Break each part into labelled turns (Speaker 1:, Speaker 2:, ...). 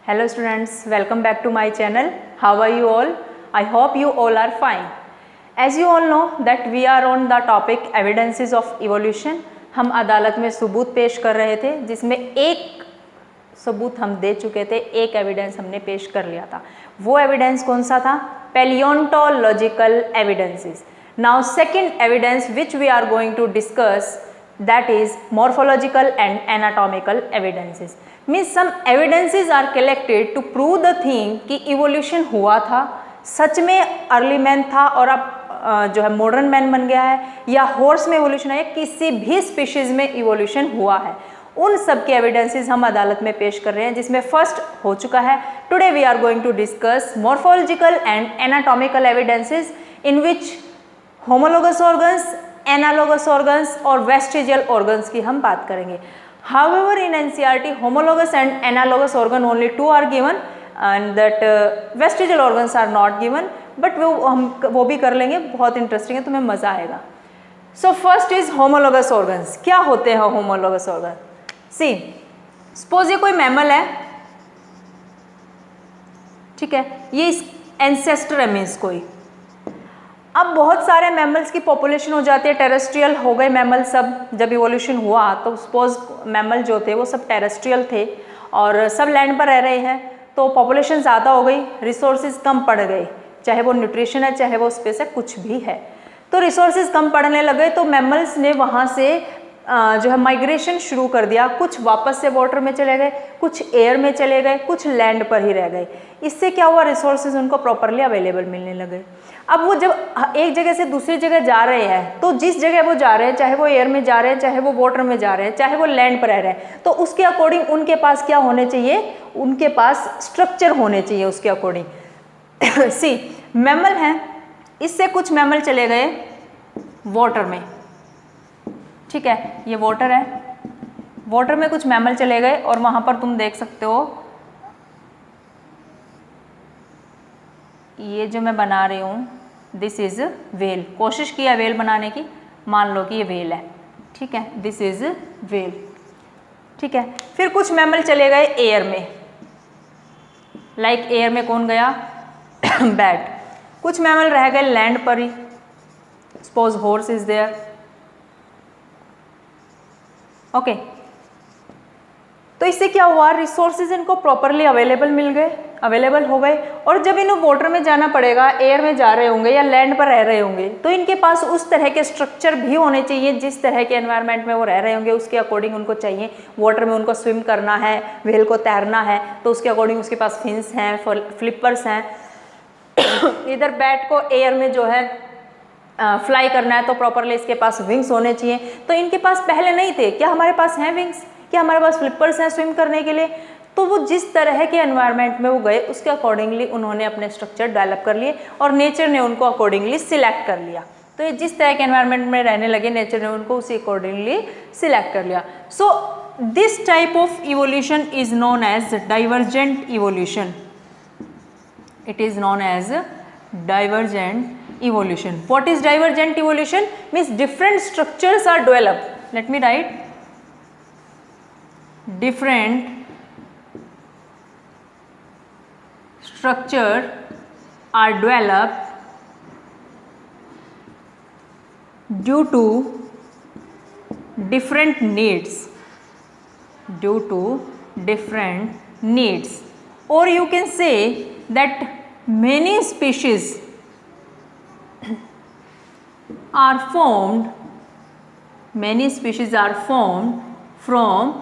Speaker 1: Hello students, welcome back to my channel. How are you all? I hope you all are fine. As you all know that we are on the topic evidences of evolution. हम अदालत में सबूत पेश कर रहे थे जिसमें एक सबूत हम दे चुके थे, एक एविडेंस हमने पेश कर लिया था. वो एविडेंस कौन सा था? Palaeontological evidences. Now second evidence which we are going to discuss, that is morphological and anatomical evidences. Means some evidences are collected to prove the thing कि evolution हुआ था, सच में अर्ली मैन था और अब जो है मॉडर्न मैन बन गया है, या हॉर्स में evolution है, किसी भी स्पीशीज में evolution हुआ है. उन सब के एविडेंसेस हम अदालत में पेश कर रहे हैं, जिसमें फर्स्ट हो चुका है. Today we are going to discuss morphological and anatomical evidences in which homologous organs, analogous organs और वेस्टिजियल ऑर्गन्स की हम बात करेंगे. However in NCERT homologous and analogous organ only 2 are given and that vestigial organs are not given, but वो भी कर लेंगे, बहुत इंटरेस्टिंग है, तुम्हें मजा आएगा. So first is homologous organs. क्या होते हैं होमोलोगस ऑर्गन? सी सपोज ये कोई मैमल है, ठीक है, ये एंसेस्टर है, मीन्स कोई. अब बहुत सारे मैमल्स की पॉपुलेशन हो जाती है, टेरेस्ट्रियल हो गए मैमल सब. जब इवोल्यूशन हुआ तो सपोज मैमल जो थे वो सब टेरेस्ट्रियल थे और सब लैंड पर रह रहे हैं, तो पॉपुलेशन ज़्यादा हो गई, रिसोर्सेज कम पड़ गए, चाहे वो न्यूट्रिशन है चाहे वो स्पेस है, कुछ भी है. तो रिसोर्सेज कम पड़ने लगे तो मैमल्स ने वहाँ से जो है माइग्रेशन शुरू कर दिया. कुछ वापस से वाटर में चले गए, कुछ एयर में चले गए, कुछ लैंड पर ही रह गए. इससे क्या हुआ? रिसोर्सेज उनको प्रॉपरली अवेलेबल मिलने लगे. अब वो जब एक जगह से दूसरी जगह जा रहे हैं, तो जिस जगह वो जा रहे हैं, चाहे वो एयर में जा रहे हैं, चाहे वो वाटर में जा रहे हैं, चाहे वो लैंड पर रह रहे हैं, तो उसके अकॉर्डिंग उनके पास क्या होने चाहिए? उनके पास स्ट्रक्चर होने चाहिए उसके अकॉर्डिंग. सी मैमल हैं, इससे कुछ मैमल चले गए वाटर में, ठीक है, ये वाटर है, वाटर में कुछ मैमल चले गए और वहाँ पर तुम देख सकते हो ये जो मैं बना रही हूँ, दिस इज़ वेल. कोशिश किया वेल बनाने की, मान लो कि ये वेल है, ठीक है, दिस इज़ वेल, ठीक है. फिर कुछ मैमल चले गए एयर में, लाइक एयर में कौन गया? बैट. कुछ मैमल रह गए लैंड पर ही, suppose horse is there, okay. तो इससे क्या हुआ? रिसोर्सेज इनको प्रॉपरली अवेलेबल हो गए. और जब इन्हें वाटर में जाना पड़ेगा, एयर में जा रहे होंगे या लैंड पर रह रहे होंगे, तो इनके पास उस तरह के स्ट्रक्चर भी होने चाहिए जिस तरह के एनवायरनमेंट में वो रह रहे होंगे उसके अकॉर्डिंग उनको चाहिए. वाटर में उनको स्विम करना है, व्हेल को तैरना है, तो उसके अकॉर्डिंग उसके पास फिन्स हैं, फ्लिपर्स हैं. इधर बैट को एयर में जो है फ्लाई करना है, तो प्रॉपरली इसके पास विंग्स होने चाहिए. तो इनके पास पहले नहीं थे. क्या हमारे पास हैं विंग्स? क्या हमारे पास फ्लिपर्स हैं स्विम करने के लिए? तो वो जिस तरह के एनवायरनमेंट में वो गए उसके अकॉर्डिंगली उन्होंने अपने स्ट्रक्चर डेवलप कर लिए और नेचर ने उनको अकॉर्डिंगली सिलेक्ट कर लिया. तो ये जिस तरह के एनवायरनमेंट में रहने लगे, नेचर ने उनको उसी अकॉर्डिंगली सिलेक्ट कर लिया. So this type of evolution is known as divergent evolution. It is known as divergent evolution. What is divergent evolution? Means different structures are developed. Let me write. Different structure are developed due to different needs. Due to different needs. Or you can say that many species are formed, many species are formed from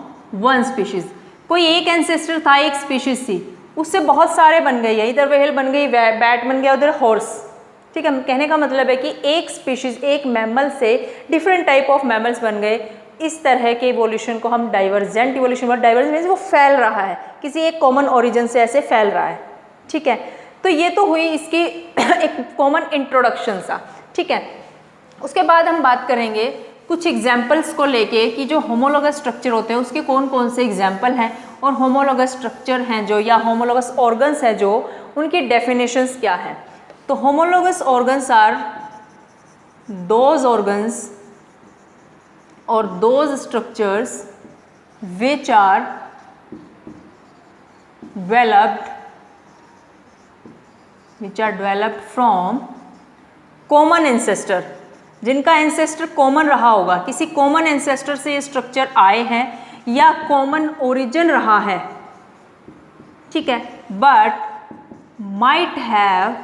Speaker 1: one species. कोई एक ancestor था, एक species थी, उससे बहुत सारे बन गए. इधर व्हेल बन गई, बैट बन गया, उधर हॉर्स, ठीक है. कहने का मतलब है कि एक स्पीशीज, एक मैमल से डिफरेंट टाइप ऑफ मैमल्स बन गए. इस तरह के इवोल्यूशन को हम डाइवर्जेंट इवोल्यूशन. डाइवर्जेंट मीन्स वो फैल रहा है, किसी एक कॉमन ओरिजिन से ऐसे फैल रहा है, ठीक है. तो ये तो हुई इसकी एक कॉमन इंट्रोडक्शन सा, ठीक है. उसके बाद हम बात करेंगे कुछ एग्जाम्पल्स को लेके कि जो होमोलोगस स्ट्रक्चर होते हैं उसके कौन कौन से एग्जाम्पल हैं और होमोलोगस स्ट्रक्चर हैं जो, या होमोलोगस ऑर्गन्स हैं जो, उनकी डेफिनेशंस क्या हैं. तो homologous organs are those organs or those structures which are developed from common ancestor, जिनका एंसेस्टर कॉमन रहा होगा, किसी कॉमन एंसेस्टर से ये स्ट्रक्चर आए हैं या कॉमन ओरिजिन रहा है, ठीक है, but might have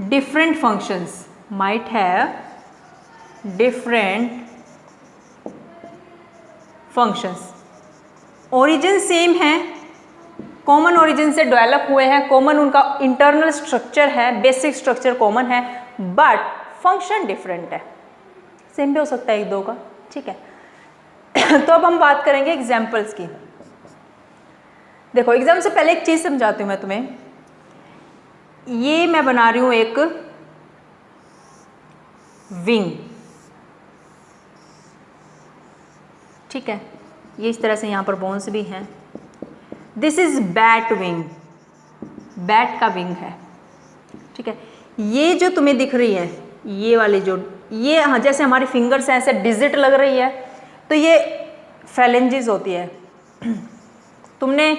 Speaker 1: different functions, might have different functions. Origin same है, कॉमन ओरिजिन से डेवलप हुए हैं, कॉमन उनका इंटरनल स्ट्रक्चर है, बेसिक स्ट्रक्चर कॉमन है, बट फंक्शन डिफरेंट है। सेम भी हो सकता है एक दो का, ठीक है। तो अब हम बात करेंगे एग्जाम्पल्स की। देखो एग्जाम से पहले एक चीज समझाती हूँ मैं तुम्हें। ये मैं बना रही हूं एक विंग, ठीक है, ये इस तरह से यहाँ पर बोन्स भी हैं। This is bat wing, bat का विंग है, ठीक है। ये जो तुम्हें दिख रही है, ये वाली जो ये हाँ जैसे हमारी फिंगर्स हैं ऐसे डिजिट लग रही है, तो ये फैलेंजेस होती है। तुमने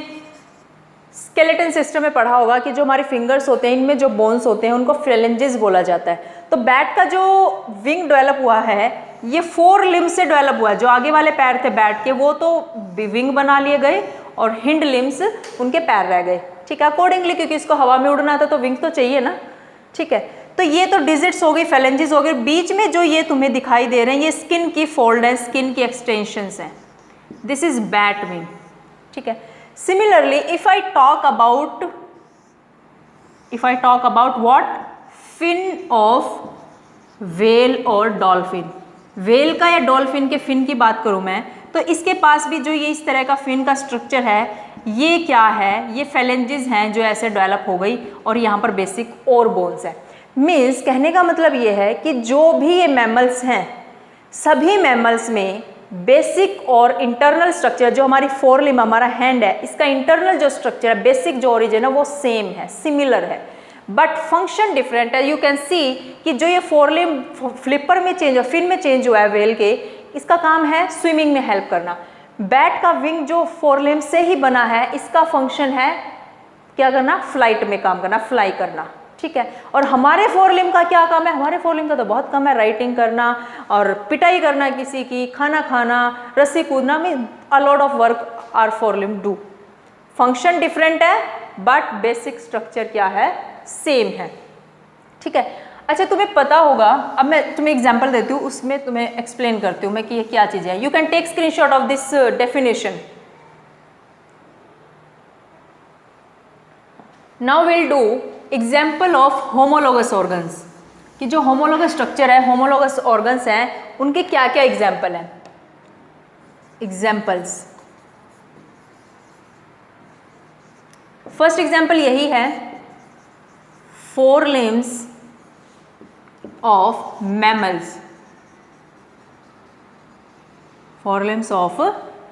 Speaker 1: स्केलेटन सिस्टम में पढ़ा होगा कि जो हमारे फिंगर्स होते हैं इनमें जो बोन्स होते हैं उनको फ्लेलेंजेस बोला जाता है। तो बैट का जो विंग डेवलप हुआ है ये 4 लिम्स से डेवलप हुआ है। जो आगे वाले पैर थे बैट के वो तो विंग बना लिए गए और हिंड लिम्स उनके पैर रह गए, ठीक है, अकॉर्डिंगली, क्योंकि इसको हवा में उड़ना था तो विंग तो चाहिए ना, ठीक है। तो ये तो डिजिट्स हो गई, फैलेंजेस हो गए। बीच में जो ये तुम्हें दिखाई दे रहे हैं ये स्किन की फोल्ड है, स्किन की एक्सटेंशंस हैं। दिस इज बैट विंग, ठीक है। Similarly, if I talk about what? Fin of whale और डॉल्फिन। व्हेल का या डॉल्फिन के फिन की बात करूं मैं, तो इसके पास भी जो ये इस तरह का फिन का स्ट्रक्चर है, ये क्या है, ये फैलेंजेस हैं जो ऐसे डेवलप हो गई और यहाँ पर बेसिक और बोन्स है। मीन्स कहने का मतलब ये है कि जो भी ये मैमल्स हैं, सभी मैमल्स में बेसिक और इंटरनल स्ट्रक्चर, जो हमारी 4 लिम्ब हमारा हैंड है, इसका इंटरनल जो स्ट्रक्चर है, बेसिक जो ओरिजिन है वो सेम है, सिमिलर है, बट फंक्शन डिफरेंट है। यू कैन सी कि जो ये 4 लिम्ब फ्लिपर में चेंज हुआ, फिन में चेंज हुआ है व्हेल के, इसका काम है स्विमिंग में हेल्प करना। बैट का विंग जो 4 लिम्ब से ही बना है, इसका फंक्शन है क्या करना, फ्लाइट में काम करना, फ्लाई करना, ठीक है। और हमारे 4 लिम्ब का क्या काम है, हमारे 4 लिम्ब का तो बहुत कम है, राइटिंग करना और पिटाई करना किसी की, खाना खाना, रस्सी कूदना, में a lot of work are 4 limb do. Function different है बट बेसिक स्ट्रक्चर क्या है, सेम है, ठीक है। अच्छा तुम्हें पता होगा, अब मैं तुम्हें एग्जांपल देती हूँ, उसमें तुम्हें एक्सप्लेन करती हूँ मैं कि ये क्या चीज़ है। You can take screenshot of this definition. Now will do example of homologous organs, कि जो होमोलोगस स्ट्रक्चर है, होमोलोगस ऑर्गन्स हैं, उनके क्या क्या एग्जाम्पल हैं। एग्जाम्पल्स, फर्स्ट एग्जाम्पल यही है, 4 limbs of mammals, 4 limbs of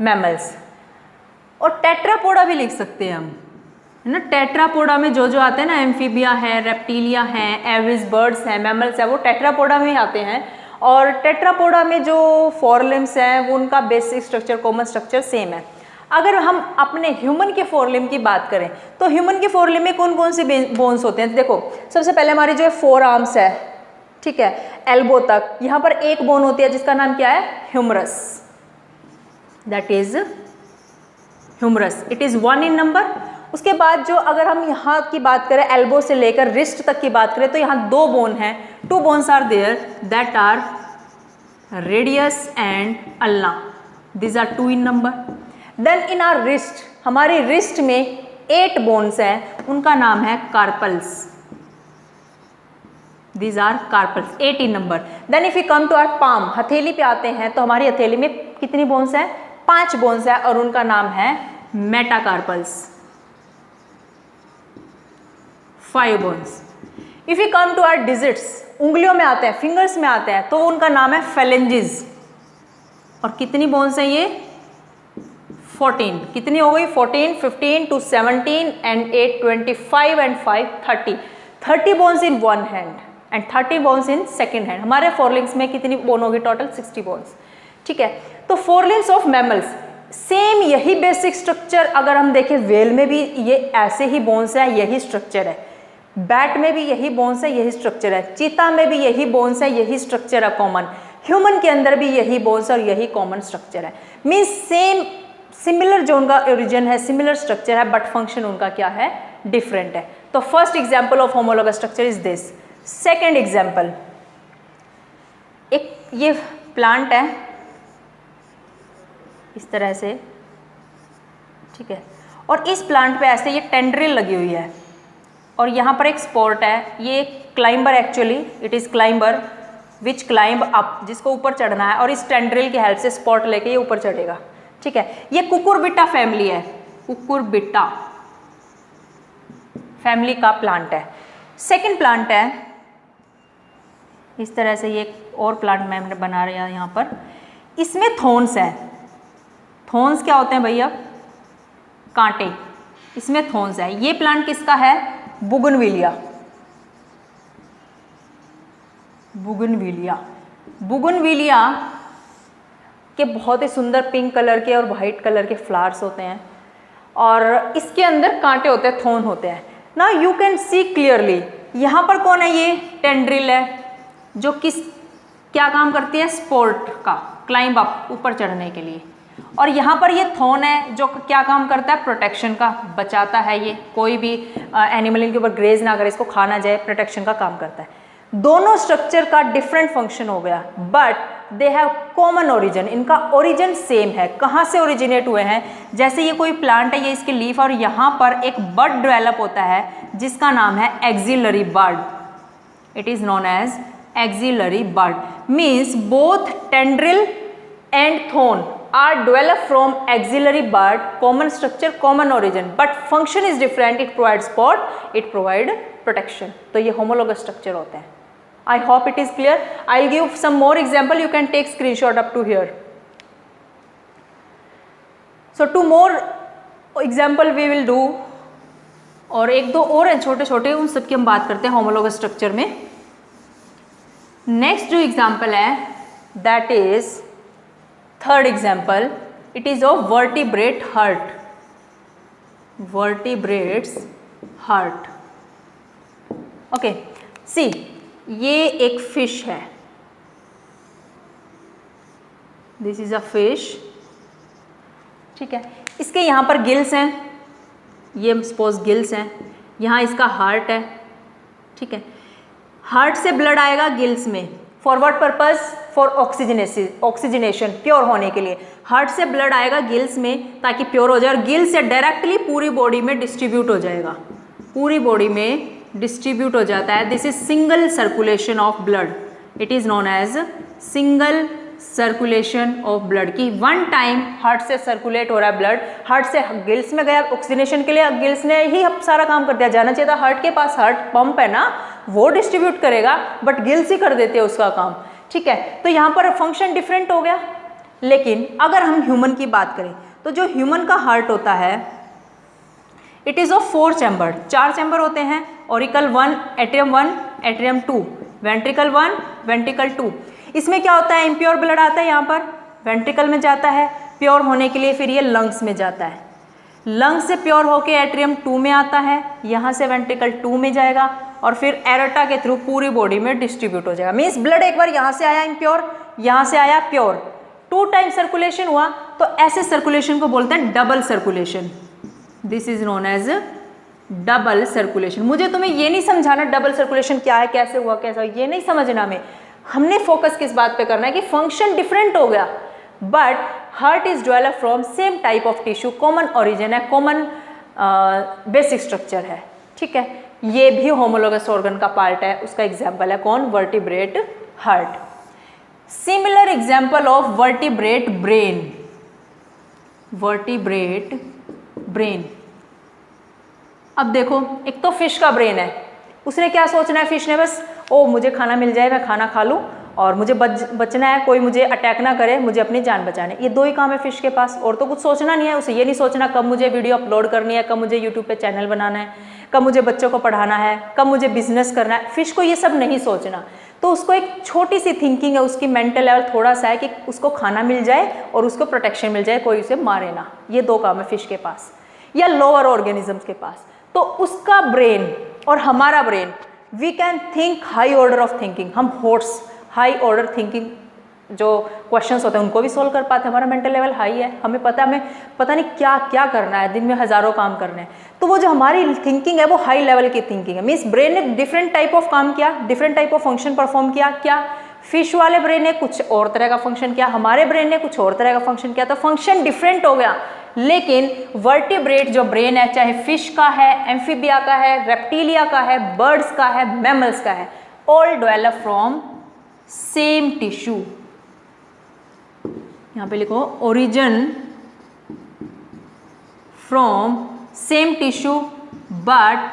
Speaker 1: mammals। और टेट्रापोडा भी लिख सकते हैं हम, है ना। टेट्रापोडा में जो जो आते हैं ना, एम्फीबिया है, रेप्टिलिया है, एविस बर्ड्स हैं, मैमल्स है, वो टेट्रापोडा में आते हैं। और टेट्रापोडा में जो 4 लिम्स हैं वो उनका basic structure, common structure same है। अगर हम अपने ह्यूमन के 4 लिम्ब की बात करें तो ह्यूमन के 4 लिम्ब में कौन कौन से बोन्स होते हैं। देखो सबसे पहले हमारी जो 4 आर्म्स है, ठीक है, एल्बो तक, यहाँ पर एक बोन होती है जिसका नाम क्या है, humerus, that is humerus, it is 1 in number. उसके बाद जो अगर हम यहाँ की बात करें, एल्बो से लेकर रिस्ट तक की बात करें, तो यहाँ 2 बोन हैं, 2 bones are there, that are radius and ulna, this are 2 in number. Then in our wrist, हमारी रिस्ट में 8 बोन्स हैं, उनका नाम है carpals, these are carpals, 8 in number. Then if you come to our palm, हथेली पे आते हैं, तो हमारी हथेली में कितनी बोन्स हैं, 5 बोन्स हैं, और उनका नाम है metacarpals, 5 bones. If you come to our digits, उंगलियों में आते हैं, फिंगर्स में आते हैं, तो उनका नाम है फेलेंजेस, और कितनी बोन्स हैं ये, 14, कितनी हो गई, 14, 15 to 17 and 8, 25 and 5, 30 bones in 1 hand and 30 bones in second hand. हमारे 4 लिम्स में कितनी बोन होगी टोटल, 60 बोन्स, ठीक है। तो 4 लिम्स ऑफ मैमल्स, सेम यही बेसिक स्ट्रक्चर अगर हम देखें व्हेल में भी ये ऐसे ही बोन्स है, यही स्ट्रक्चर है। बैट में भी यही बोन्स है, यही स्ट्रक्चर है। चीता में भी यही बोन्स है, यही स्ट्रक्चर है कॉमन। ह्यूमन के अंदर भी यही बोन्स और यही कॉमन स्ट्रक्चर है। मीन्स सेम सिमिलर जो उनका ओरिजिन है, सिमिलर स्ट्रक्चर है, बट फंक्शन उनका क्या है, डिफरेंट है। तो first example of homologous structure is this. Second example, एक ये प्लांट है इस तरह से, ठीक है, और इस प्लांट पे ऐसे ये टेंड्रिल लगी हुई है और यहाँ पर एक स्पॉट है। ये climber actually, it is climber which climb up, जिसको ऊपर चढ़ना है और इस टेंड्रिल की हेल्प से स्पॉट लेके ये ऊपर चढ़ेगा, ठीक है। ये कुकुरबिटा फैमिली है, कुकुरबिटा फैमिली का प्लांट है। सेकंड प्लांट है इस तरह से, ये और प्लांट मैंने बना रहा है यहाँ पर। इसमें थॉर्न्स है। थॉर्न्स क्या होते हैं भैया, कांटे, इसमें थॉर्न्स है। ये प्लांट किसका है, बुगनविलिया। बुगनविलिया, बुगनविलिया के बहुत ही सुंदर पिंक कलर के और वाइट कलर के फ्लावर्स होते हैं और इसके अंदर कांटे होते हैं, थॉर्न होते हैं। ना यू कैन सी क्लियरली, यहाँ पर कौन है, ये टेंड्रिल है जो क्या काम करती है, स्पोर्ट का, क्लाइंब अप, ऊपर चढ़ने के लिए। और यहाँ पर ये थॉर्न है जो क्या काम करता है, प्रोटेक्शन का, बचाता है। ये कोई भी एनिमल इनके ऊपर ग्रेज ना करे, इसको खाना जाए, प्रोटेक्शन का काम करता है। दोनों स्ट्रक्चर का डिफरेंट फंक्शन हो गया, but they have common origin. इनका ओरिजिन सेम है। कहाँ से ओरिजिनेट हुए हैं, जैसे ये कोई प्लांट है, ये इसके लीफ और यहाँ पर एक बड डेवलप होता है जिसका नाम है axillary bud. It is known as axillary bud. Means both tendril and thorn are developed from axillary bud, common structure, common origin, but function is different. It provides support, it provide protection. तो ये homologous structure होते हैं। I hope it is clear. I'll give some more example. You can take screenshot up to here. So two more example we will do. और एक दो और हैं छोटे छोटे, उन सब की हम बात करते हैं homologous structure में। Next जो example है, that is third example, it is of vertebrate heart. Vertebrates heart. Okay, see, ये एक फिश है। This is a fish. ठीक है, इसके यहाँ पर गिल्स हैं, ये सपोज गिल्स हैं, यहाँ इसका हार्ट है, ठीक है। हार्ट से ब्लड आएगा गिल्स में, for what purpose, for oxygenation, pure होने के लिए। हार्ट से ब्लड आएगा गिल्स में ताकि प्योर हो जाए और गिल्स से डायरेक्टली पूरी बॉडी में डिस्ट्रीब्यूट हो जाएगा, पूरी बॉडी में डिस्ट्रीब्यूट हो जाता है। This is single circulation of blood. It is known as single circulation of blood, की वन टाइम हार्ट से सर्कुलेट हो रहा है ब्लड, हार्ट से गिल्स में गया ऑक्सीजनेशन के लिए, गिल्स ने ही सारा काम कर दिया। जाना चाहिए था हार्ट के पास, हार्ट पंप है ना, वो डिस्ट्रीब्यूट करेगा, बट गिल्स ही कर देते हैं उसका काम, ठीक है। तो यहाँ पर फंक्शन डिफरेंट हो गया। लेकिन अगर हम ह्यूमन की बात करें तो जो ह्यूमन का हार्ट होता है, it is of 4 chamber, 4 chamber होते हैं। Auricle 1, atrium 1, atrium 2, ventricle 1, ventricle 2। इसमें क्या होता है, इम्प्योर ब्लड आता है यहाँ पर, वेंट्रिकल में जाता है, प्योर होने के लिए फिर ये लंग्स में जाता है, लंग्स से प्योर होके एट्रियम 2 में आता है, यहाँ से वेंट्रिकल 2 में जाएगा और फिर एरोटा के थ्रू पूरी बॉडी में डिस्ट्रीब्यूट हो जाएगा। मीन्स ब्लड एक बार यहाँ से आया इम्प्योर, यहाँ से आया प्योर, 2 टाइम सर्कुलेशन हुआ, तो ऐसे सर्कुलेशन को बोलते हैं double circulation. This is known as double circulation. मुझे तुम्हें ये नहीं समझाना डबल सर्कुलेशन क्या है, कैसे हुआ, कैसा, ये नहीं समझना। में हमने फोकस किस बात पे करना है कि फंक्शन डिफरेंट हो गया, but heart is develop from same type of tissue, common origin है, कॉमन बेसिक स्ट्रक्चर है, ठीक है। ये भी होमोलोगस ऑर्गन का पार्ट है, उसका एग्जाम्पल है कौन, vertebrate heart. Similar example of vertebrate brain, vertebrate brain. अब देखो, एक तो फिश का ब्रेन है, उसने क्या सोचना है फिश ने, बस ओ मुझे खाना मिल जाए, मैं खाना खा लूँ और मुझे बचना है, कोई मुझे अटैक ना करे, मुझे अपनी जान बचाने। ये 2 ही काम है फिश के पास, और तो कुछ सोचना नहीं है उसे। ये नहीं सोचना कब मुझे वीडियो अपलोड करनी है, कब मुझे यूट्यूब पे चैनल बनाना है, कब मुझे बच्चों को पढ़ाना है, कब मुझे बिजनेस करना है। फिश को ये सब नहीं सोचना। तो तो उसको एक छोटी सी थिंकिंग है, उसकी मेंटल लेवल थोड़ा सा है कि उसको खाना मिल जाए और उसको प्रोटेक्शन मिल जाए, कोई उसे मारे ना। ये दो काम है फिश के पास या लोअर ऑर्गेनिजम्स के पास। तो उसका ब्रेन और हमारा brain, we can think high order of thinking. हम हॉट्स हाई ऑर्डर थिंकिंग जो क्वेश्चंस होते हैं उनको भी सोल्व कर पाते हैं। हमारा मेंटल लेवल हाई है, हमें पता नहीं क्या क्या करना है, दिन में हज़ारों काम करने हैं। तो वो जो हमारी थिंकिंग है वो हाई लेवल की थिंकिंग है। मीन्स ब्रेन ने डिफरेंट टाइप ऑफ काम किया, different type of function perform किया। क्या फिश वाले ब्रेन ने कुछ और तरह का फंक्शन किया, हमारे ब्रेन ने कुछ और तरह का फंक्शन किया, तो फंक्शन डिफरेंट हो गया। लेकिन वर्टिब्रेट जो ब्रेन है, चाहे फिश का है, एम्फीबिया का है, रेप्टिलिया का है, बर्ड्स का है, मैमल्स का है, all develop from same tissue. यहाँ पे लिखो origin from same tissue but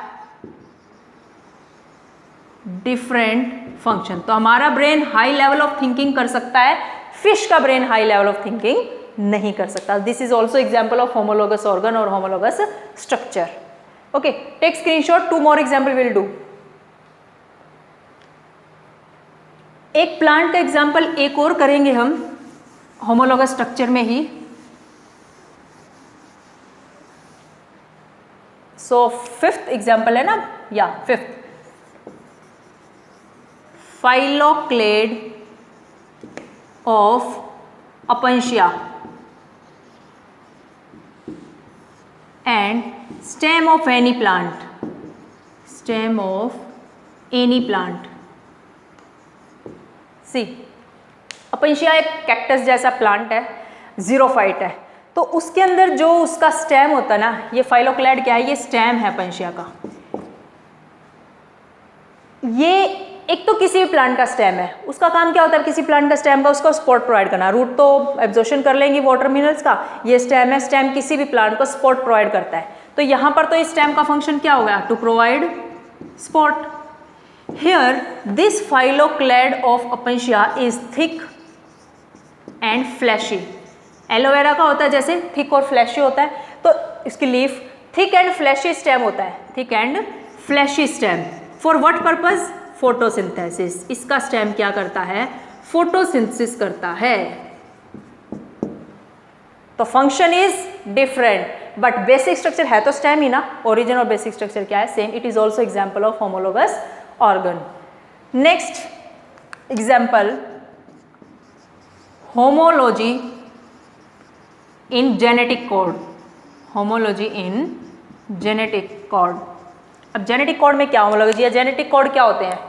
Speaker 1: different function. तो हमारा brain high level of thinking कर सकता है, फिश का brain high level of thinking नहीं कर सकता। This is also example of homologous organ और homologous structure. Okay, take screenshot, 2 more example will do. एक प्लांट का एग्जाम्पल एक और करेंगे हम होमोलोगस स्ट्रक्चर में ही। सो 5th एग्जाम्पल है ना, या 5th, phylloclade of Opuntia and stem of any plant, stem of any plant। See, अपंशिया एक कैक्टस जैसा प्लांट है, जीरोफाइट है। तो उसके अंदर जो उसका स्टेम होता है ना, ये फाइलोक्लेड क्या है, ये स्टेम है अपंशिया का। ये एक तो किसी भी प्लांट का स्टेम है, उसका काम क्या होता है किसी प्लांट का स्टेम का, उसको सपोर्ट प्रोवाइड करना। रूट तो एब्जॉर्प्शन कर लेंगी वाटर मिनरल्स का, ये स्टेम है, स्टेम किसी भी प्लांट को सपोर्ट प्रोवाइड करता है। तो यहाँ पर तो इस स्टेम का फंक्शन क्या होगा, to provide support. Here this phylloclade of Opuntia is thick and fleshy. Aloe vera का होता है जैसे थिक और फ्लैशी होता है, तो इसकी leaf thick and fleshy stem होता है, thick and fleshy stem. For what purpose, photosynthesis. इसका स्टेम क्या करता है, फोटोसिंथेसिस करता है। तो function is different but basic structure है तो स्टेम ही ना। ओरिजिन और बेसिक स्ट्रक्चर क्या है, same. It is also example of homologous organ. Next example, homology in genetic code. Homology in genetic code. अब जेनेटिक कोड में क्या होमोलॉजी या जेनेटिक कोड क्या होते हैं।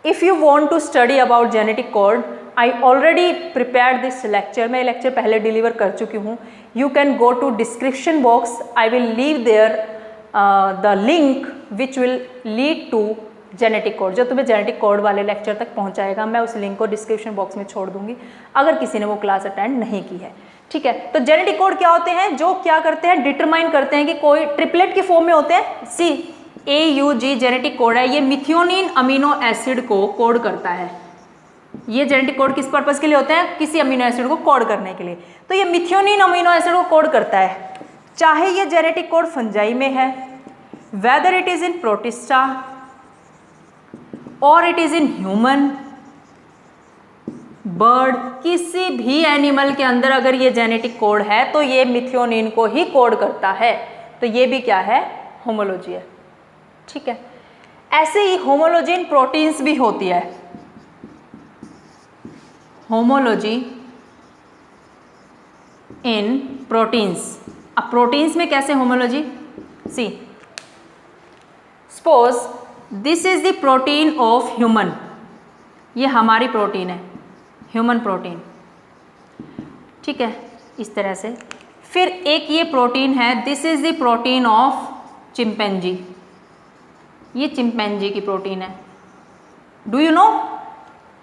Speaker 1: If you want to study about genetic code, I already prepared this lecture. मैं lecture पहले deliver कर चुकी हूँ। You can go to description box, I will leave there the link which will lead to genetic code, जो तुम्हें genetic code वाले lecture तक पहुँचाएगा। मैं उस लिंक को डिस्क्रिप्शन बॉक्स में छोड़ दूंगी अगर किसी ने वो क्लास अटेंड नहीं की है, ठीक है। तो जेनेटिक कोड क्या होते हैं, जो क्या करते हैं, डिटरमाइन करते हैं कि कोई ट्रिपलेट के फॉर्म में होते हैं। CAUG जेनेटिक कोड है, ये मिथियोनिन अमीनो एसिड को कोड करता है। ये जेनेटिक कोड किस पर्पस के लिए होते हैं, किसी अमीनो एसिड को कोड करने के लिए। तो ये मिथियोनिन अमीनो एसिड को कोड करता है, चाहे ये जेनेटिक कोड फंजाई में है, whether it is in Protista और it is in human, bird, किसी भी एनिमल के अंदर अगर ये जेनेटिक कोड है तो ये मिथियोनिन को ही कोड करता है। तो ये भी क्या है, होमोलॉजी है, ठीक है। ऐसे ही होमोलॉजी इन प्रोटीन्स भी होती है। Homology in proteins. अब प्रोटीन्स में कैसे homology, see suppose this is the protein of human, ये हमारी प्रोटीन है, ह्यूमन प्रोटीन, ठीक है, इस तरह से। फिर एक ये प्रोटीन है, this is the protein of chimpanzee, ये चिंपैंजी की प्रोटीन है। डू यू नो,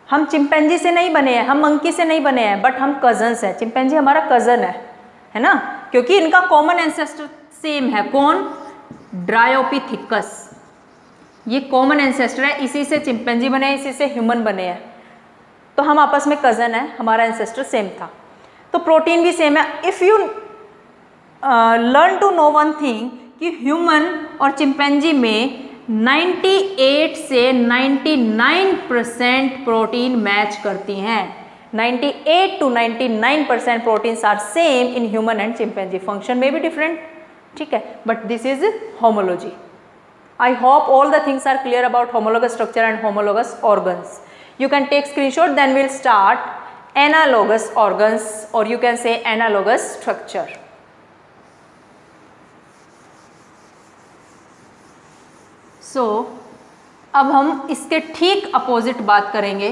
Speaker 1: हम चिंपैंजी से नहीं बने हैं, हम मंकी से नहीं बने हैं, बट हम कजन्स हैं। चिंपैंजी हमारा कजन है ना, क्योंकि इनका कॉमन एंसेस्टर सेम है। कौन, ड्रायोपिथिकस, ये कॉमन एंसेस्टर है, इसी से चिंपैंजी बने, इसी से ह्यूमन बने हैं। तो हम आपस में कज़न है, हमारा एंसेस्टर सेम था, तो प्रोटीन भी सेम है। If you learn to know one thing कि ह्यूमन और चिंपैंजी में 98 से 99% प्रोटीन मैच करती हैं। 98 to 99% proteins are same in human and chimpanzee. Function में भी डिफरेंट, ठीक है, but this is homology. I hope all the things are clear about homologous structure and homologous organs. You can take screenshot, then we'll start analogous organs, or you can say analogous structure. So, अब हम इसके ठीक opposite बात करेंगे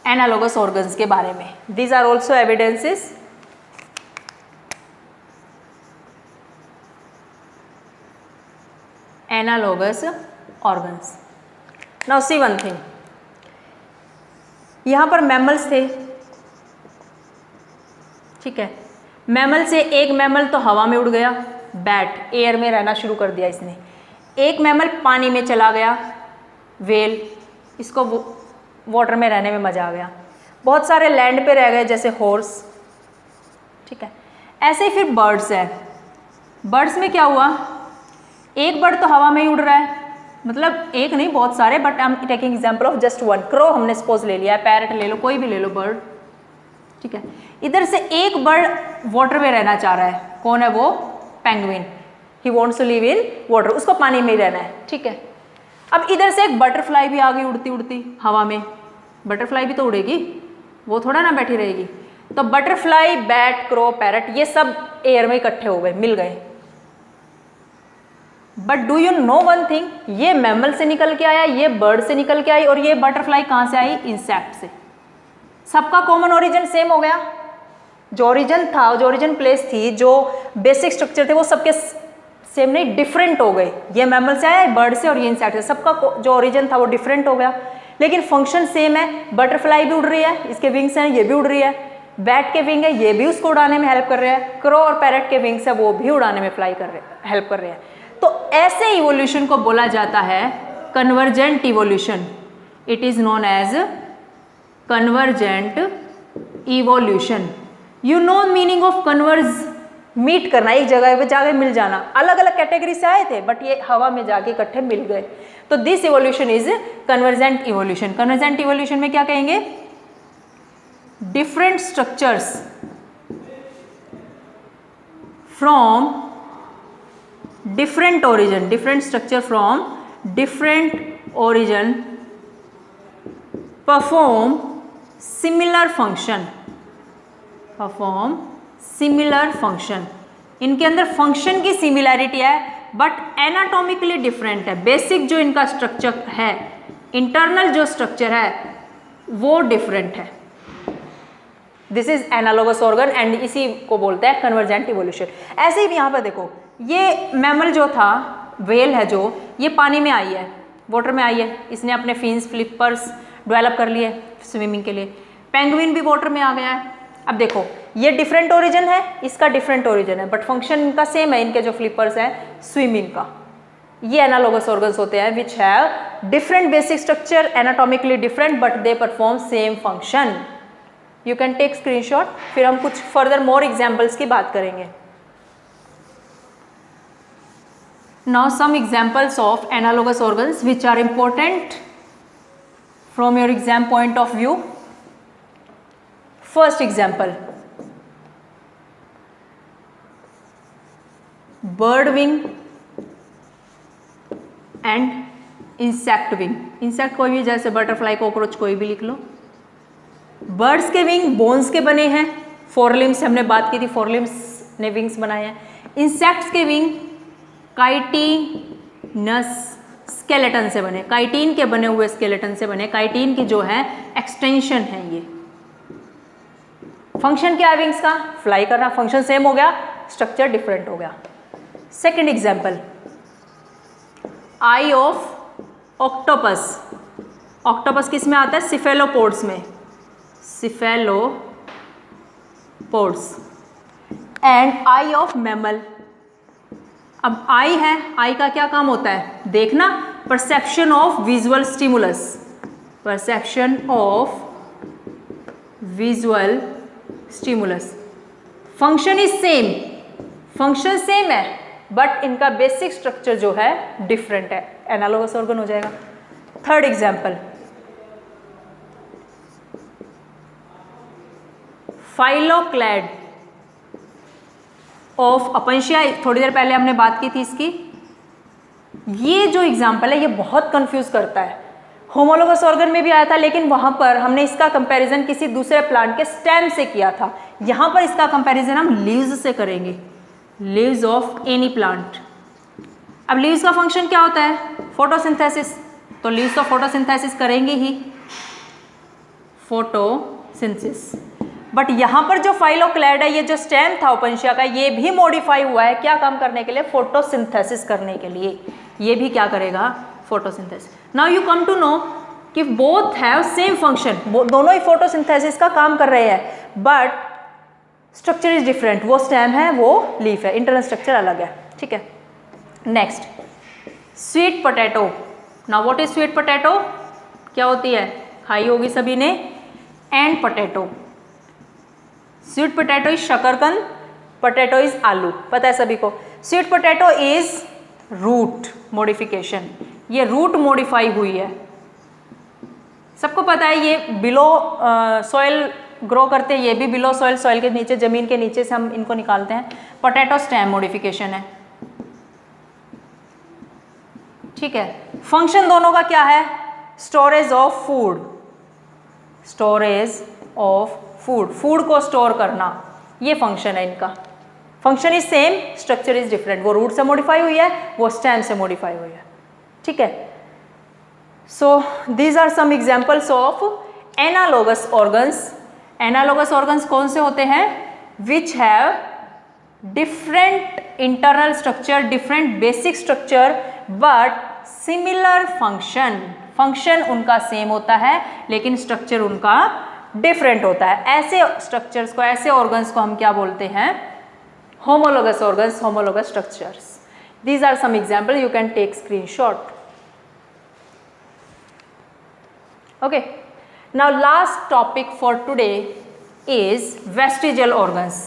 Speaker 1: analogous organs के बारे में। These are also evidences. Analogous organs. Now see one thing. यहाँ पर मैमल्स थे, ठीक है। मैमल से एक मैमल तो हवा में उड़ गया, बैट एयर में रहना शुरू कर दिया इसने। एक मैमल पानी में चला गया, वेल, इसको वाटर में रहने में मज़ा आ गया। बहुत सारे लैंड पे रह गए जैसे हॉर्स, ठीक है। ऐसे ही फिर बर्ड्स है। बर्ड्स में क्या हुआ, एक बर्ड तो हवा में ही उड़ रहा है, मतलब एक नहीं बहुत सारे, but I am taking example of just one. Crow हमने सपोज ले लिया है, पैरट ले लो, कोई भी ले लो बर्ड, ठीक है। इधर से एक बर्ड वाटर में रहना चाह रहा है, कौन है वो, penguin. He wants to live in water, उसको पानी में ही रहना है, ठीक है। अब इधर से एक बटरफ्लाई भी आ गई उड़ती उड़ती हवा में। बटरफ्लाई भी तो उड़ेगी, वो थोड़ा ना बैठी रहेगी। तो बटरफ्लाई, बैट, क्रो, पैरट, ये सब एयर में इकट्ठे हो गए, मिल गए। But do you know one thing, ये मैमल से निकल के आया, ये बर्ड से निकल के आई, और ये बटरफ्लाई कहाँ से आई, इंसेक्ट से। सबका कॉमन ओरिजिन सेम हो गया। जो ओरिजिन था, जो ओरिजिन प्लेस थी, जो बेसिक स्ट्रक्चर थे, वो सबके सेम नहीं, डिफरेंट हो गए। ये मैमल से आया, बर्ड से, और ये इंसेक्ट से। सबका जो ओरिजिन था वो डिफरेंट हो गया, लेकिन फंक्शन सेम है। बटरफ्लाई भी उड़ रही है, इसके विंग्स हैं, ये भी उड़ रही है। बैट के विंग है, ये भी उसको उड़ाने में हेल्प कर रहे हैं। क्रो और पैरट के विंग्स है, वो भी उड़ाने में हेल्प कर रहे हैं। तो ऐसे इवोल्यूशन को बोला जाता है convergent evolution. It is known as convergent evolution. You know meaning of converge, meet करना, एक जगह पे जाके मिल जाना। अलग अलग कैटेगरी से आए थे, बट ये हवा में जाके इकट्ठे मिल गए। तो this evolution is convergent evolution. Convergent evolution में क्या कहेंगे, different structures from different origin, different structure from different origin perform similar function, perform similar function। इनके अंदर फंक्शन की सिमिलैरिटी है, बट एनाटॉमिकली डिफरेंट है। बेसिक जो इनका स्ट्रक्चर है, इंटरनल जो स्ट्रक्चर है, वो डिफरेंट है। This is analogous organ and इसी को बोलते हैं कन्वर्जेंट इवोल्यूशन। ऐसे ही यहाँ पर देखो, ये मैमल जो था, वेल है जो, ये पानी में आई है, वाटर में आई है। इसने अपने फिन्स, फ्लिपर्स डेवलप कर लिए स्विमिंग के लिए। पेंगुइन भी वाटर में आ गया है। अब देखो, ये डिफरेंट ओरिजिन है, इसका डिफरेंट ओरिजिन है, बट फंक्शन इनका सेम है। इनके जो फ्लिपर्स हैं स्विमिंग का, ये एनालोगस ऑर्गन्स होते हैं which have different basic structure, anatomically different, but they perform same function. You can take screenshot, फिर हम कुछ फर्दर मोर एग्जाम्पल्स की बात करेंगे। Now some examples of analogous organs which are important from your exam point of view. First example, bird wing and insect wing। insect कोई भी, जैसे butterfly, cockroach, कोई भी लिख लो। बर्ड्स के विंग बोन्स के बने हैं, फोरलिम्स हमने बात की थी, फोरलिम्स ने विंग्स बनाए हैं। इंसेक्ट्स के विंग काइटिनस स्केलेटन से बने, काइटिन के बने हुए स्केलेटन से बने। काइटिन की जो है एक्सटेंशन है ये। फंक्शन क्या है विंग्स का, फ्लाई करना। फंक्शन सेम हो गया, स्ट्रक्चर डिफरेंट हो गया। Second example, eye of octopus. Octopus किस में आता है, सिफेलोपोड्स में, cephalopods. And eye of mammal. अब आई है, आई का क्या काम होता है, देखना, perception of visual stimulus, perception of visual stimulus. Function is same, function same है, बट इनका बेसिक स्ट्रक्चर जो है डिफरेंट है, एनालोगस ऑर्गन हो जाएगा। थर्ड एग्जाम्पल, फाइलोक्लैड ऑफ अपंशिया, थोड़ी देर पहले हमने बात की थी इसकी। ये जो एग्जाम्पल है ये बहुत कंफ्यूज करता है। होमोलोगस ऑर्गन में भी आया था, लेकिन वहां पर हमने इसका कंपैरिजन किसी दूसरे प्लांट के स्टेम से किया था। यहां पर इसका कंपैरिजन हम लीव्स से करेंगे, लीव्स ऑफ एनी प्लांट। अब लीव्स का फंक्शन क्या होता है? फोटोसिंथेसिस, तो लीव्स तो फोटोसिंथेसिस करेंगे ही, फोटोसिंथेसिस। बट यहाँ पर जो फाइलोक्लैड है, ये जो स्टेम था उपंशिया का, ये भी मॉडिफाई हुआ है क्या काम करने के लिए? फोटोसिंथेसिस करने के लिए। ये भी क्या करेगा? Photosynthesis. Now you come to know कि बोथ हैव सेम फंक्शन, दोनों ही फोटोसिंथेसिस का काम कर रहे हैं, बट स्ट्रक्चर इज डिफरेंट। वो स्टेम है, वो लीफ है, इंटरनल स्ट्रक्चर अलग है। ठीक है, next sweet potato. Now what is sweet potato? क्या होती है? खाई होगी सभी ने। And potato, sweet potato is शकरकंद, पोटैटो इज आलू, पता है सभी को। Sweet potato is root modification, ये रूट मॉडिफाई हुई है, सबको पता है। ये बिलो सॉइल ग्रो करते हैं, ये भी बिलो सॉइल, सॉइल के नीचे, जमीन के नीचे से हम इनको निकालते हैं। पोटैटो स्टेम मॉडिफिकेशन है। ठीक है, फंक्शन दोनों का क्या है? Storage of food, storage of food, food को स्टोर करना, ये फंक्शन है इनका। Function is same, structure is different. वो रूट से मॉडिफाई हुई है, वो स्टेम से मॉडिफाई हुई है। ठीक है, so these are some examples of analogous organs. Analogous ऑर्गन्स कौन से होते हैं? Which have different internal structure, different basic structure, but similar function. Function उनका सेम होता है, लेकिन स्ट्रक्चर उनका डिफरेंट होता है। ऐसे स्ट्रक्चर्स को, ऐसे ऑर्गन्स को हम क्या बोलते हैं? Homologous organs, homologous structures. These are some examples, you can take screenshot. Okay, now last topic for today is vestigial organs.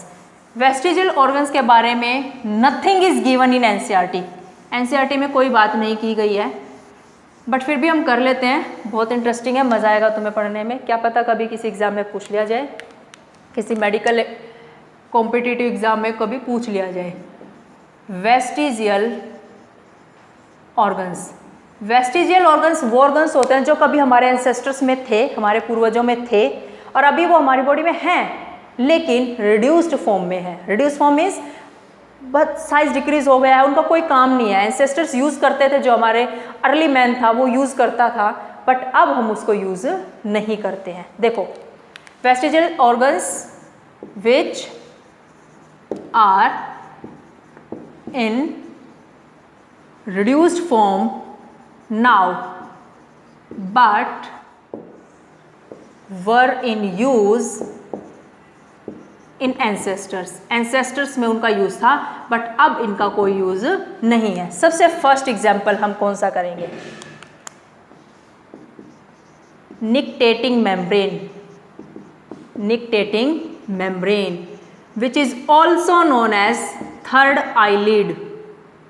Speaker 1: Vestigial organs के बारे में nothing is given in NCERT. NCERT में कोई बात नहीं की गई है, बट फिर भी हम कर लेते हैं। बहुत इंटरेस्टिंग है, मज़ा आएगा तुम्हें पढ़ने में। क्या पता कभी किसी एग्ज़ाम में पूछ लिया जाए, किसी मेडिकल कॉम्पिटिटिव एग्ज़ाम में कभी पूछ लिया जाए। वेस्टिजियल ऑर्गन्स, वेस्टिजियल ऑर्गन्स वो ऑर्गन्स होते हैं जो कभी हमारे एंसेस्टर्स में थे, हमारे पूर्वजों में थे, और अभी वो हमारी बॉडी में हैं, लेकिन रिड्यूस्ड फॉर्म में है। रिड्यूस्ड फॉर्म मीन्स बहुत साइज डिक्रीज हो गया है, उनका कोई काम नहीं है। एंसेस्टर्स यूज़ करते थे, जो हमारे अर्ली मैन था वो यूज़ करता था, बट अब हम उसको यूज़ नहीं करते हैं। देखो, vestigial organs which are in reduced form now but were in use in ancestors. ancestors में उनका यूज़ था, बट अब इनका कोई यूज़ नहीं है। सबसे फर्स्ट एग्जाम्पल हम कौन सा करेंगे? Nictitating membrane, nictitating membrane which is also known as third eyelid.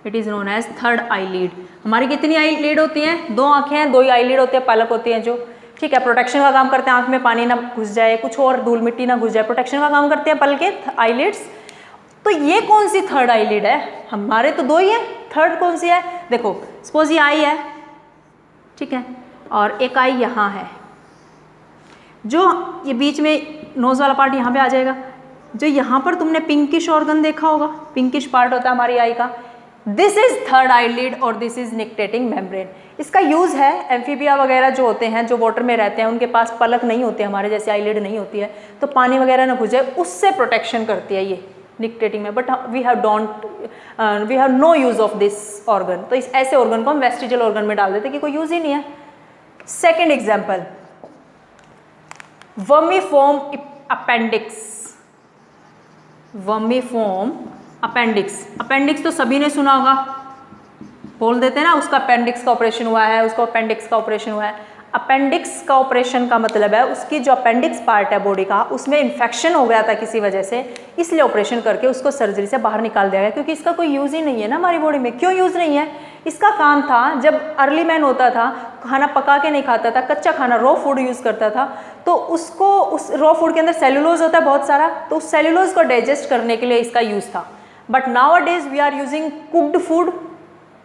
Speaker 1: It is known as third eyelid. हमारी कितनी आईलिड होती हैं? दो आंखें हैं, दो ही आईलिड होती है, पलक होती हैं जो, ठीक है, प्रोटेक्शन का काम करते हैं, आंख में पानी ना घुस जाए, कुछ और धूल मिट्टी ना घुस जाए, प्रोटेक्शन का काम करते हैं पलकें, आईलिड्स। तो ये कौन सी थर्ड आईलिड है? हमारे तो दो ही है, थर्ड कौन सी है? देखो, सपोज ये आई है, ठीक है, और एक आई यहाँ है, जो ये बीच में नोज वाला पार्ट यहाँ पे आ जाएगा। जो यहाँ पर तुमने पिंकिश ऑर्गन देखा होगा, पिंकिश पार्ट होता है हमारी आई का, दिस इज थर्ड आईलिड और दिस इज निक्टेटिंग मेम्ब्रेन। इसका यूज़ है एम्फीबिया वगैरह जो होते हैं, जो वाटर में रहते हैं, उनके पास पलक नहीं होती है, हमारे जैसे आईलिड नहीं होती है, तो पानी वगैरह ना घुस जाए, उससे प्रोटेक्शन करती है ये निक्टेटिंग में। But we have no use of this organ. तो इस ऐसे ऑर्गन को हम वेस्टिजियल ऑर्गन में डाल देते कि कोई यूज़ ही नहीं है। Second example, vermiform appendix. Vermiform appendix, appendix तो सभी ने सुना होगा, बोल देते हैं ना, उसका अपेंडिक्स का ऑपरेशन हुआ है, उसको अपेंडिक्स का ऑपरेशन हुआ है। अपेंडिक्स का ऑपरेशन का मतलब है उसकी जो अपेंडिक्स पार्ट है बॉडी का उसमें इन्फेक्शन हो गया था किसी वजह से, इसलिए ऑपरेशन करके उसको सर्जरी से बाहर निकाल दिया गया, क्योंकि इसका कोई यूज़ ही नहीं है ना हमारी बॉडी में। क्यों यूज़ नहीं है? इसका काम था, जब अर्ली मैन होता था खाना पका के नहीं खाता था, कच्चा खाना रॉ फूड यूज़ करता था, तो उसको उस रॉ फूड के अंदर सेलुलोज होता है बहुत सारा, तो उस सेलुलोज को डाइजेस्ट करने के लिए इसका यूज़ था। But nowadays we are using cooked food,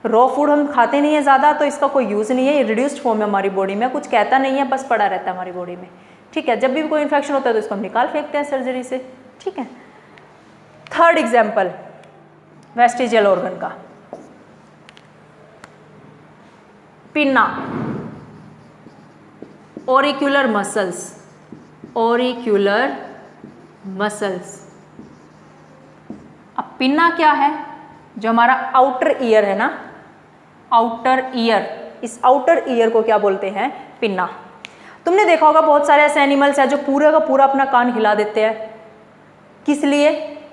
Speaker 1: raw food हम खाते नहीं है ज़्यादा, तो इसका कोई यूज़ नहीं है। ये रिड्यूस्ड फॉर्म है हमारी बॉडी में, कुछ कहता नहीं है, बस पड़ा रहता है हमारी बॉडी में। ठीक है, जब भी कोई इन्फेक्शन होता है तो इसको हम निकाल फेंकते हैं सर्जरी से। ठीक है, थर्ड एग्जाम्पल वेस्टिजियल ऑर्गन का, पिन्ना, ऑरिक्यूलर मसल्स, ऑरिक्यूलर मसल्स। अब पिन्ना क्या है? जो हमारा आउटर ईयर है ना, आउटर ईयर, इस आउटर ईयर को क्या बोलते हैं? पिन्ना। तुमने देखा होगा बहुत सारे ऐसे एनिमल्स हैं जो पूरा का पूरा अपना कान हिला देते हैं, किस लिए?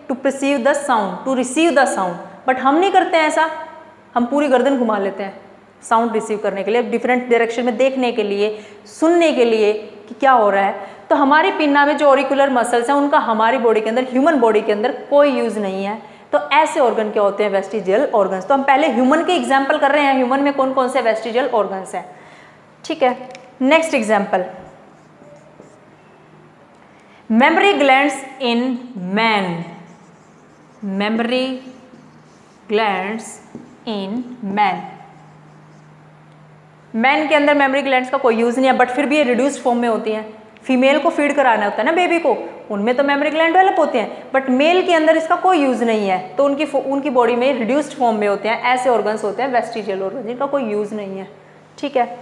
Speaker 1: To perceive the sound, to receive the sound. But हम नहीं करते हैं ऐसा, हम पूरी गर्दन घुमा लेते हैं साउंड रिसीव करने के लिए, डिफरेंट डायरेक्शन में देखने के लिए, सुनने के लिए कि क्या हो रहा है। तो हमारी पिन्ना में जो ऑरिकुलर मसल्स हैं उनका हमारी बॉडी के अंदर, ह्यूमन बॉडी के अंदर कोई यूज़ नहीं है। तो ऐसे ऑर्गन क्या होते हैं? Vestigial organs. तो हम पहले ह्यूमन के एग्जाम्पल कर रहे हैं, ह्यूमन में कौन कौन से वेस्टिजियल ऑर्गन्स हैं। ठीक है, next example, mammary glands in man, mammary glands in man. Man के अंदर मेमोरी ग्लैंड्स का कोई यूज़ नहीं है, बट फिर भी ये रिड्यूस्ड फॉर्म में होती हैं। फीमेल को फीड कराना होता है ना बेबी को, उनमें तो मेमोरी ग्लैंड डेवलप होते हैं, बट मेल के अंदर इसका कोई यूज़ नहीं है, तो उनकी बॉडी में रिड्यूस्ड फॉर्म में होते हैं। ऐसे ऑर्गन्स होते हैं वेस्टिजियल ऑर्गन, जिनका कोई यूज़ नहीं है। ठीक है,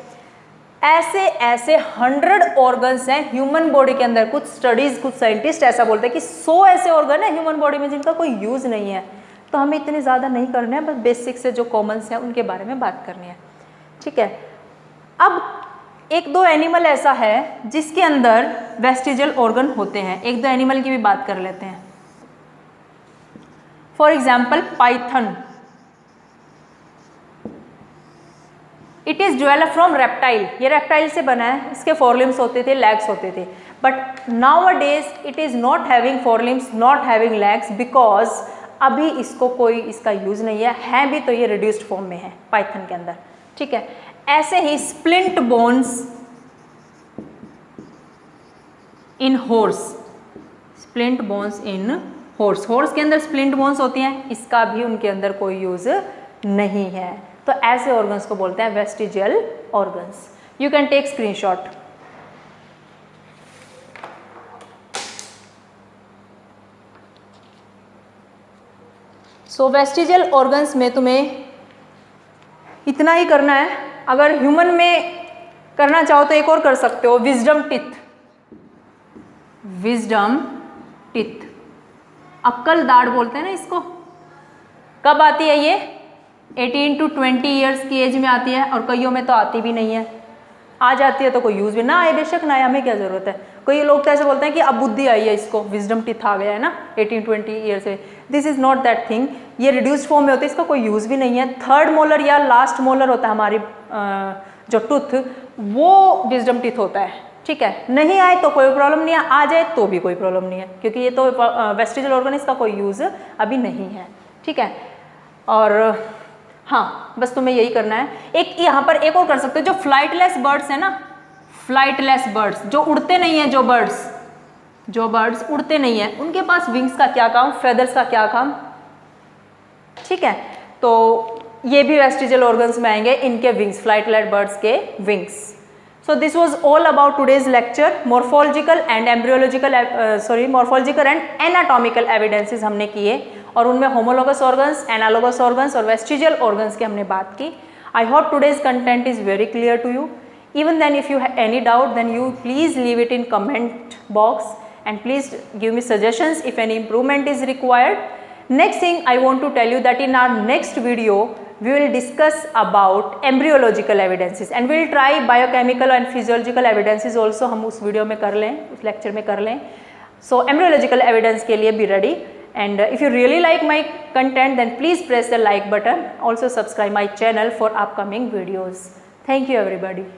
Speaker 1: ऐसे ऐसे 100 ऑर्गन्स हैं ह्यूमन बॉडी के अंदर। कुछ स्टडीज़, कुछ साइंटिस्ट ऐसा बोलते हैं कि 100 ऐसे ऑर्गन है ह्यूमन बॉडी में जिनका कोई यूज़ नहीं है। तो हमें इतने ज़्यादा नहीं करना है, बस बेसिक से जो कॉमन्स हैं उनके बारे में बात करनी है। ठीक है, अब एक दो एनिमल ऐसा है जिसके अंदर वेस्टिजियल ऑर्गन होते हैं, एक दो एनिमल की भी बात कर लेते हैं। For example Python, it is develop from reptile, ये रेप्टाइल से बना है, इसके फोरलिम्स होते थे, लेग्स होते थे, but nowadays it is not having forelimbs, not having legs, because अभी इसको कोई इसका यूज नहीं है भी तो ये रिड्यूस्ड फॉर्म में है पाइथन के अंदर। ठीक है, ऐसे ही splint bones in horse, splint bones in horse, horse के अंदर स्प्लिंट बोन्स होती हैं, इसका भी उनके अंदर कोई यूज नहीं है। तो ऐसे ऑर्गन्स को बोलते हैं vestigial organs. You can take screenshot. So vestigial organs में तुम्हें इतना ही करना है। अगर ह्यूमन में करना चाहो तो एक और कर सकते हो, विजडम टिथ, विजडम टिथ, अक्कल दाढ़ बोलते हैं ना इसको। कब आती है ये? 18 to 20 ईयर्स की एज में आती है, और कईयों में तो आती भी नहीं है। आ जाती है तो कोई यूज़ भी ना आए, बेशक ना आए, हमें क्या ज़रूरत है। कई लोग तो ऐसे बोलते हैं कि अब बुद्धि आई है इसको, विजडम टिथ आ गया है ना 18-20 ईयर से। This is not that thing, ये रिड्यूस्ड फॉर्म में होती है, इसका कोई यूज़ भी नहीं है। थर्ड मोलर या लास्ट मोलर होता है हमारी जो टूथ, वो विजडम टिथ होता है। ठीक है, नहीं आए तो कोई प्रॉब्लम नहीं है, आ जाए तो भी कोई प्रॉब्लम नहीं है, क्योंकि ये तो वेस्टिजियल ऑर्गन, इसका कोई यूज़ अभी नहीं है। ठीक है, और हाँ, बस तुम्हें यही करना है। एक यहाँ पर एक और कर सकते हो, जो फ्लाइटलेस बर्ड्स है ना, फ्लाइटलेस बर्ड्स, जो उड़ते नहीं है, जो बर्ड्स उड़ते नहीं है, उनके पास विंग्स का क्या काम, फेदर्स का क्या काम। ठीक है, तो ये भी वेस्टिजियल ऑर्गन्स में आएंगे, इनके विंग्स, फ्लाइटलेस बर्ड्स के wings. So this was all about today's lecture. Morphological and anatomical evidences हमने किए, और उनमें होमोलोगस ऑर्गन्स, एनालोगस ऑर्गन्स और वेस्टिजियल ऑर्गन्स की हमने बात की। I hope today's content is very clear to you. Even then, if you have any doubt, then you please leave it in comment box, and please give me suggestions if any improvement is required. Next thing I want to tell you that in our next video we will discuss about embryological evidences, and we will try biochemical and physiological evidences also. हम उस video में कर लें, उस lecture में कर लें. So embryological evidence के लिए be ready. And if you really like my content, then please press the like button. Also subscribe my channel for upcoming videos. Thank you everybody.